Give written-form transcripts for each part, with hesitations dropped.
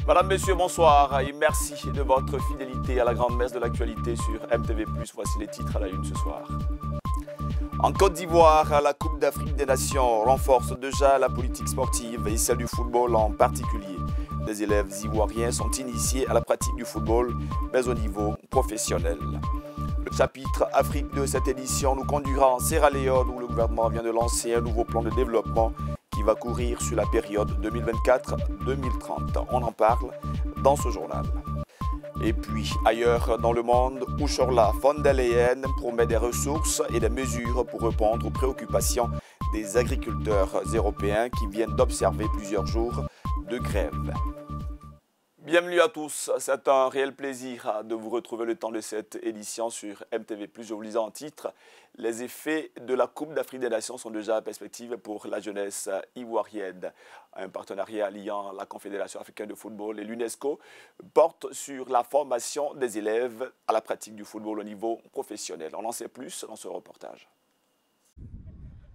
Madame, Messieurs, bonsoir et merci de votre fidélité à la grande messe de l'actualité sur MTV+. Voici les titres à la une ce soir. En Côte d'Ivoire, la Coupe d'Afrique des Nations renforce déjà la politique sportive et celle du football en particulier. Les élèves ivoiriens sont initiés à la pratique du football, mais au niveau professionnel. Le chapitre Afrique de cette édition nous conduira en Sierra Leone où le gouvernement vient de lancer un nouveau plan de développement qui va courir sur la période 2024-2030. On en parle dans ce journal. Et puis, ailleurs dans le monde, Ursula von der Leyen promet des ressources et des mesures pour répondre aux préoccupations des agriculteurs européens qui viennent d'observer plusieurs jours de grève. Bienvenue à tous, c'est un réel plaisir de vous retrouver le temps de cette édition sur MTV+. Je vous lisais en titre, les effets de la Coupe d'Afrique des Nations sont déjà en perspective pour la jeunesse ivoirienne. Un partenariat alliant la Confédération africaine de football et l'UNESCO porte sur la formation des élèves à la pratique du football au niveau professionnel. On en sait plus dans ce reportage.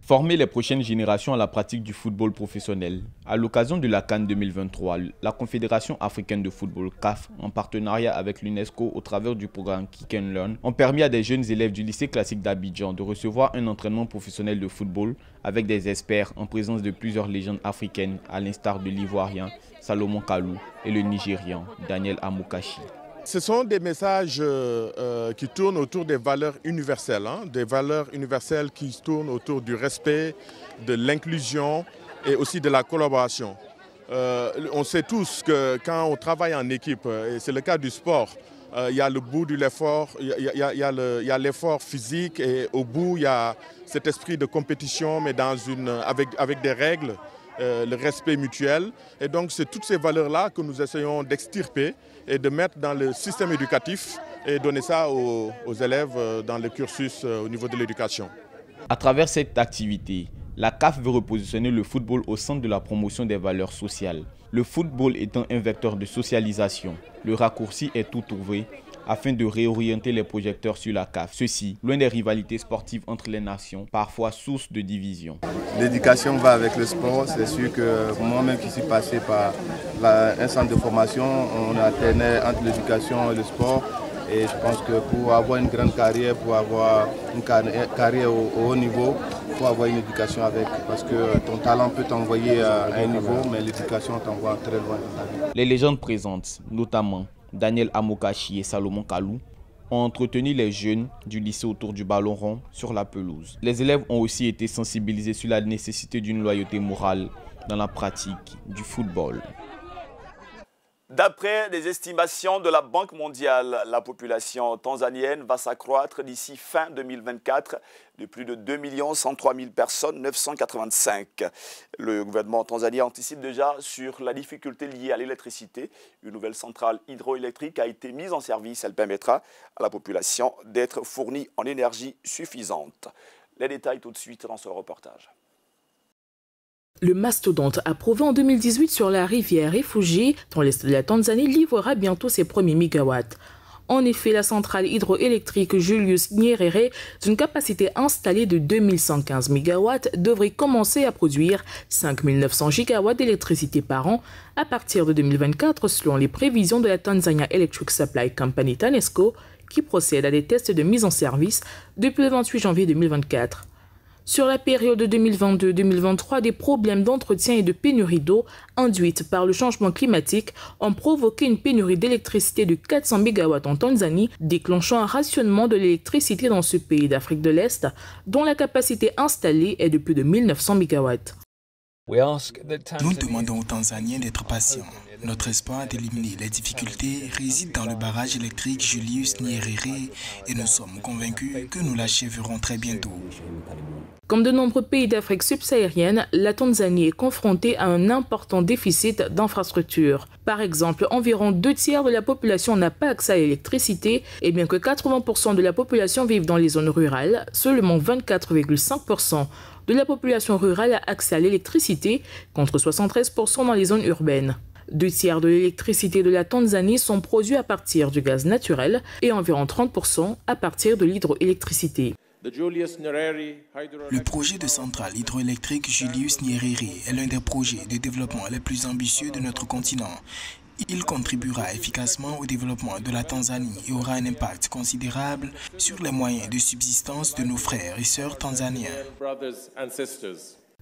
Former les prochaines générations à la pratique du football professionnel. À l'occasion de la CAN 2023, la Confédération africaine de football, CAF, en partenariat avec l'UNESCO au travers du programme Kick and Learn, ont permis à des jeunes élèves du lycée classique d'Abidjan de recevoir un entraînement professionnel de football avec des experts en présence de plusieurs légendes africaines à l'instar de l'Ivoirien Salomon Kalou et le Nigérian Daniel Amokachi. Ce sont des messages qui tournent autour des valeurs universelles, des valeurs universelles qui tournent autour du respect, de l'inclusion et aussi de la collaboration. On sait tous que quand on travaille en équipe, et c'est le cas du sport, il y a le bout de l'effort, il y a l'effort physique et au bout il y a cet esprit de compétition mais avec des règles. Le respect mutuel. Et donc, c'est toutes ces valeurs-là que nous essayons d'extirper et de mettre dans le système éducatif et donner ça aux élèves dans le cursus au niveau de l'éducation. À travers cette activité, la CAF veut repositionner le football au centre de la promotion des valeurs sociales. Le football étant un vecteur de socialisation, le raccourci est tout trouvé afin de réorienter les projecteurs sur la CAF. Ceci, loin des rivalités sportives entre les nations, parfois source de division. L'éducation va avec le sport. C'est sûr que moi-même qui suis passé par un centre de formation, on alternait entre l'éducation et le sport. Et je pense que pour avoir une grande carrière, pour avoir une carrière au haut niveau, il faut avoir une éducation avec. Parce que ton talent peut t'envoyer à un niveau, mais l'éducation t'envoie très loin dans ta vie. Les légendes présentes, notamment Daniel Amokachi et Salomon Kalou, ont entretenu les jeunes du lycée autour du ballon rond sur la pelouse. Les élèves ont aussi été sensibilisés sur la nécessité d'une loyauté morale dans la pratique du football. D'après des estimations de la Banque mondiale, la population tanzanienne va s'accroître d'ici fin 2024 de plus de 2 103 000 personnes, 985. Le gouvernement tanzanien anticipe déjà sur la difficulté liée à l'électricité. Une nouvelle centrale hydroélectrique a été mise en service. Elle permettra à la population d'être fournie en énergie suffisante. Les détails tout de suite dans ce reportage. Le mastodonte approuvé en 2018 sur la rivière Rufiji, dans l'est de la Tanzanie, livrera bientôt ses premiers mégawatts. En effet, la centrale hydroélectrique Julius Nyerere, d'une capacité installée de 2115 MW, devrait commencer à produire 5900 gigawatts d'électricité par an à partir de 2024, selon les prévisions de la Tanzania Electric Supply Company TANESCO, qui procède à des tests de mise en service depuis le 28 janvier 2024. Sur la période 2022-2023, des problèmes d'entretien et de pénurie d'eau induites par le changement climatique ont provoqué une pénurie d'électricité de 400 MW en Tanzanie, déclenchant un rationnement de l'électricité dans ce pays d'Afrique de l'Est, dont la capacité installée est de plus de 1900 MW. Nous demandons aux Tanzaniens d'être patients. Notre espoir d'éliminer les difficultés réside dans le barrage électrique Julius Nyerere et nous sommes convaincus que nous l'achèverons très bientôt. Comme de nombreux pays d'Afrique subsaharienne, la Tanzanie est confrontée à un important déficit d'infrastructures. Par exemple, environ 2 tiers de la population n'a pas accès à l'électricité et bien que 80% de la population vive dans les zones rurales, seulement 24,5% de la population rurale a accès à l'électricité contre 73% dans les zones urbaines. 2 tiers de l'électricité de la Tanzanie sont produits à partir du gaz naturel et environ 30% à partir de l'hydroélectricité. Le projet de centrale hydroélectrique Julius Nyerere est l'un des projets de développement les plus ambitieux de notre continent. Il contribuera efficacement au développement de la Tanzanie et aura un impact considérable sur les moyens de subsistance de nos frères et sœurs tanzaniens.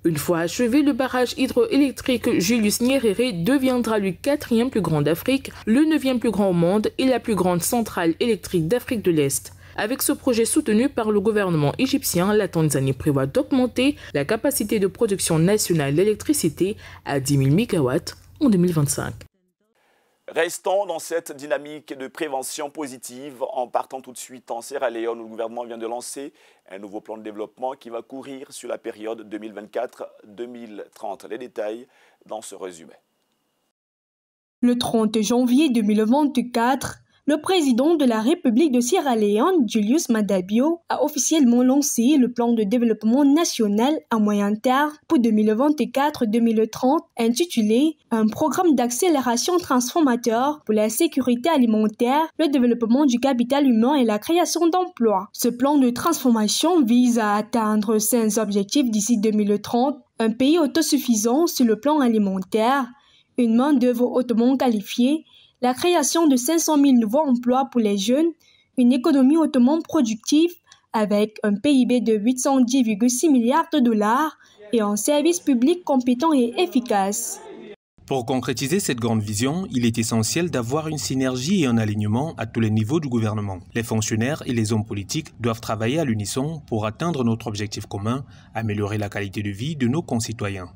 Une fois achevé, le barrage hydroélectrique Julius Nyerere deviendra le 4e plus grand d'Afrique, le 9e plus grand au monde et la plus grande centrale électrique d'Afrique de l'Est. Avec ce projet soutenu par le gouvernement égyptien, la Tanzanie prévoit d'augmenter la capacité de production nationale d'électricité à 10 000 MW en 2025. Restons dans cette dynamique de prévention positive en partant tout de suite en Sierra Leone où le gouvernement vient de lancer un nouveau plan de développement qui va courir sur la période 2024-2030. Les détails dans ce résumé. Le 30 janvier 2024, le président de la République de Sierra Leone, Julius Maada Bio, a officiellement lancé le plan de développement national à moyen terme pour 2024-2030 intitulé « Un programme d'accélération transformateur pour la sécurité alimentaire, le développement du capital humain et la création d'emplois ». Ce plan de transformation vise à atteindre 5 objectifs d'ici 2030, un pays autosuffisant sur le plan alimentaire, une main-d'œuvre hautement qualifiée, la création de 500 000 nouveaux emplois pour les jeunes, une économie hautement productive avec un PIB de 810,6 milliards de dollars et un service public compétent et efficace. Pour concrétiser cette grande vision, il est essentiel d'avoir une synergie et un alignement à tous les niveaux du gouvernement. Les fonctionnaires et les hommes politiques doivent travailler à l'unisson pour atteindre notre objectif commun, améliorer la qualité de vie de nos concitoyens.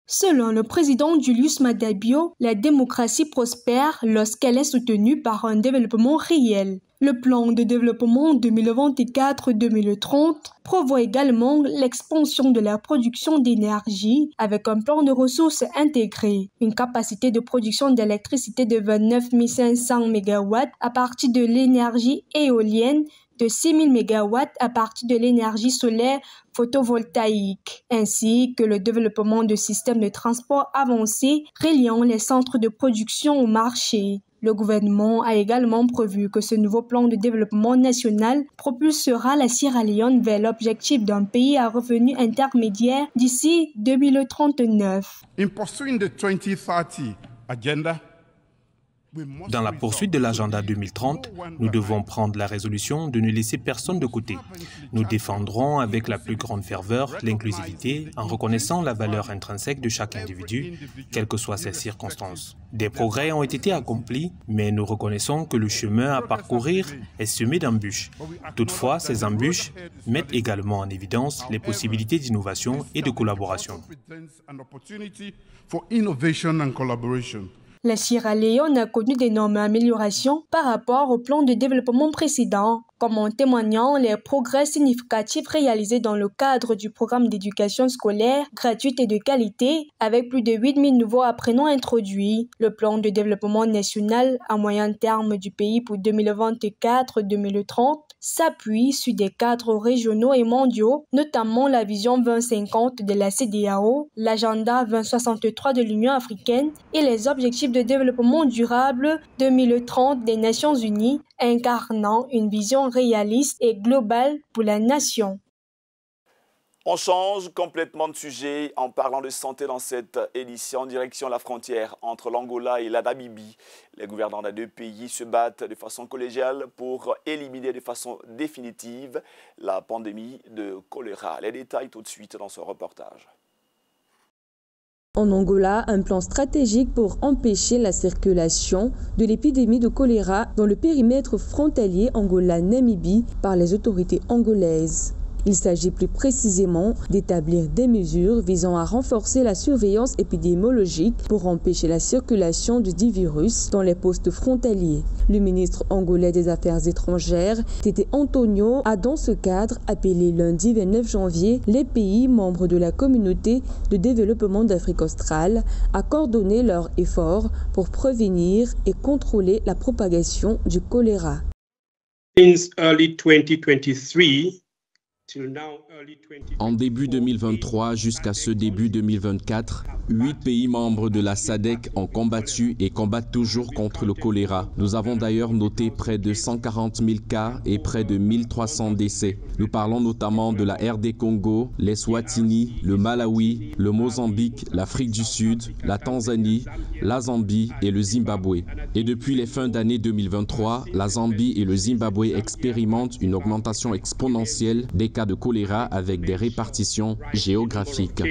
Selon le président Julius Maada Bio, la démocratie prospère lorsqu'elle est soutenue par un développement réel. Le plan de développement 2024-2030 prévoit également l'expansion de la production d'énergie avec un plan de ressources intégré, une capacité de production d'électricité de 29 500 MW à partir de l'énergie éolienne, de 6 000 MW à partir de l'énergie solaire photovoltaïque, ainsi que le développement de systèmes de transport avancés reliant les centres de production au marché. Le gouvernement a également prévu que ce nouveau plan de développement national propulsera la Sierra Leone vers l'objectif d'un pays à revenu intermédiaire d'ici 2039. In pursuing the 2030 agenda, dans la poursuite de l'agenda 2030, nous devons prendre la résolution de ne laisser personne de côté. Nous défendrons avec la plus grande ferveur l'inclusivité en reconnaissant la valeur intrinsèque de chaque individu, quelles que soient ses circonstances. Des progrès ont été accomplis, mais nous reconnaissons que le chemin à parcourir est semé d'embûches. Toutefois, ces embûches mettent également en évidence les possibilités d'innovation et de collaboration. La Sierra Leone a connu d'énormes améliorations par rapport au plan de développement précédent, comme en témoignant les progrès significatifs réalisés dans le cadre du programme d'éducation scolaire gratuite et de qualité, avec plus de 8 000 nouveaux apprenants introduits. Le plan de développement national à moyen terme du pays pour 2024-2030 s'appuie sur des cadres régionaux et mondiaux, notamment la vision 2050 de la CEDEAO, l'agenda 2063 de l'Union africaine et les objectifs de développement durable 2030 des Nations Unies, incarnant une vision réaliste et globale pour la nation. On change complètement de sujet en parlant de santé dans cette édition en direction de la frontière entre l'Angola et la Namibie. Les gouvernants des deux pays se battent de façon collégiale pour éliminer de façon définitive la pandémie de choléra. Les détails tout de suite dans ce reportage. En Angola, un plan stratégique pour empêcher la circulation de l'épidémie de choléra dans le périmètre frontalier Angola-Namibie par les autorités angolaises. Il s'agit plus précisément d'établir des mesures visant à renforcer la surveillance épidémiologique pour empêcher la circulation du dit virus dans les postes frontaliers. Le ministre angolais des Affaires étrangères, Tete Antonio, a dans ce cadre appelé lundi 29 janvier les pays membres de la communauté de développement d'Afrique australe à coordonner leurs efforts pour prévenir et contrôler la propagation du choléra. Since early 2023, En début 2023 jusqu'à ce début 2024, 8 pays membres de la SADC ont combattu et combattent toujours contre le choléra. Nous avons d'ailleurs noté près de 140 000 cas et près de 1300 décès. Nous parlons notamment de la RD Congo, les Swatini, le Malawi, le Mozambique, l'Afrique du Sud, la Tanzanie, la Zambie et le Zimbabwe. Et depuis les fins d'année 2023, la Zambie et le Zimbabwe expérimentent une augmentation exponentielle des cas de choléra avec des répartitions géographiques.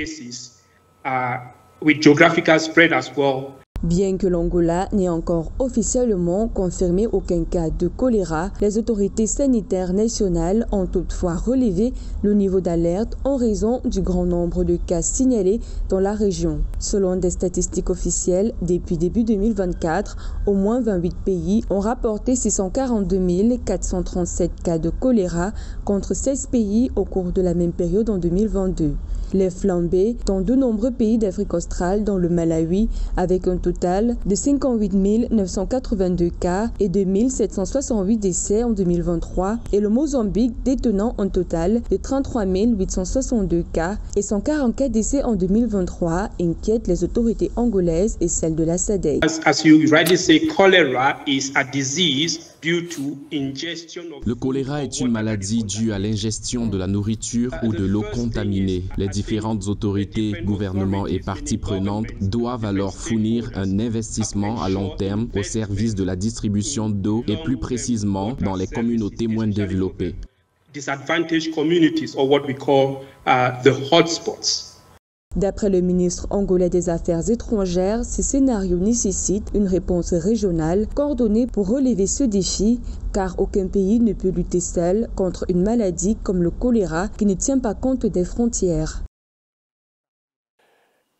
Bien que l'Angola n'ait encore officiellement confirmé aucun cas de choléra, les autorités sanitaires nationales ont toutefois relevé le niveau d'alerte en raison du grand nombre de cas signalés dans la région. Selon des statistiques officielles, depuis début 2024, au moins 28 pays ont rapporté 642 437 cas de choléra contre 16 pays au cours de la même période en 2022. Les flambées dans de nombreux pays d'Afrique australe, dont le Malawi, avec un total de 58 982 cas et de 1768 décès en 2023, et le Mozambique détenant un total de 33 862 cas et 144 décès en 2023, inquiètent les autorités angolaises et celles de la SADC. Le choléra est une maladie due à l'ingestion de la nourriture ou de l'eau contaminée. Les différentes autorités, gouvernements et parties prenantes doivent alors fournir un investissement à long terme au service de la distribution d'eau et plus précisément dans les communautés moins développées. D'après le ministre angolais des Affaires étrangères, ces scénarios nécessitent une réponse régionale coordonnée pour relever ce défi, car aucun pays ne peut lutter seul contre une maladie comme le choléra qui ne tient pas compte des frontières.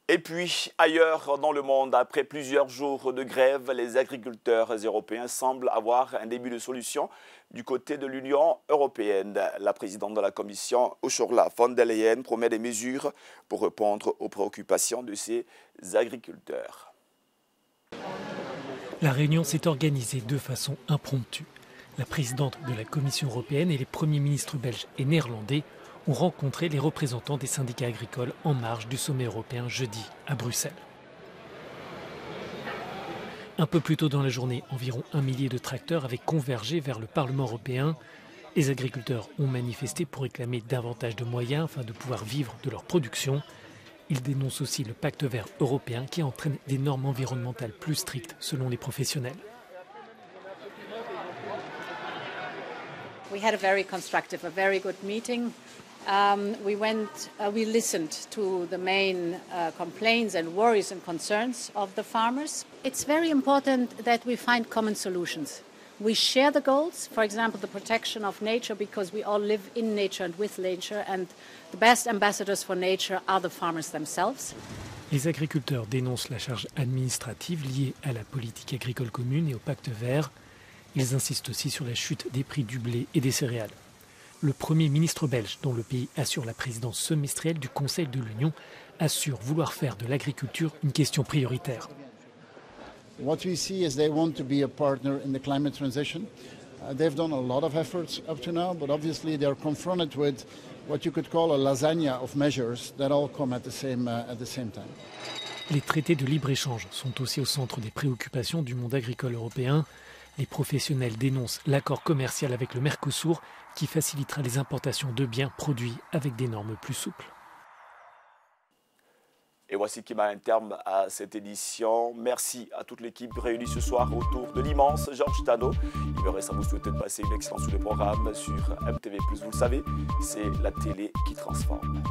Et puis, ailleurs dans le monde, après plusieurs jours de grève, les agriculteurs européens semblent avoir un début de solution du côté de l'Union européenne. La présidente de la Commission, Ursula von der Leyen, promet des mesures pour répondre aux préoccupations de ces agriculteurs. La réunion s'est organisée de façon impromptue. La présidente de la Commission européenne et les premiers ministres belges et néerlandais ont rencontré les représentants des syndicats agricoles en marge du sommet européen jeudi à Bruxelles. Un peu plus tôt dans la journée, environ 1 millier de tracteurs avaient convergé vers le Parlement européen. Les agriculteurs ont manifesté pour réclamer davantage de moyens afin de pouvoir vivre de leur production. Ils dénoncent aussi le pacte vert européen qui entraîne des normes environnementales plus strictes selon les professionnels. We had a very constructive, a very good meeting. We listened to the main complaints and worries and concerns of the farmers. It's very important that we find common solutions. We share the goals, for example, the protection of nature, because we all live in nature and with nature, and the best ambassadors for nature are the farmers themselves. Les agriculteurs dénoncent la charge administrative liée à la politique agricole commune et au pacte vert. Ils insistent aussi sur la chute des prix du blé et des céréales. Le Premier ministre belge, dont le pays assure la présidence semestrielle du Conseil de l'Union, assure vouloir faire de l'agriculture une question prioritaire. What we see is they want to be a partner in the climate transition. They've done a lot of efforts up to now, but obviously they're confronted with what you could call a lasagna of measures that all come at the same time. Les traités de libre-échange sont aussi au centre des préoccupations du monde agricole européen. Les professionnels dénoncent l'accord commercial avec le Mercosur qui facilitera les importations de biens produits avec des normes plus souples. Et voici qui met un terme à cette édition. Merci à toute l'équipe réunie ce soir autour de l'immense Georges Tano. Il me reste à vous souhaiter de passer une excellente soirée de programme sur MTV+. Vous le savez, c'est la télé qui transforme.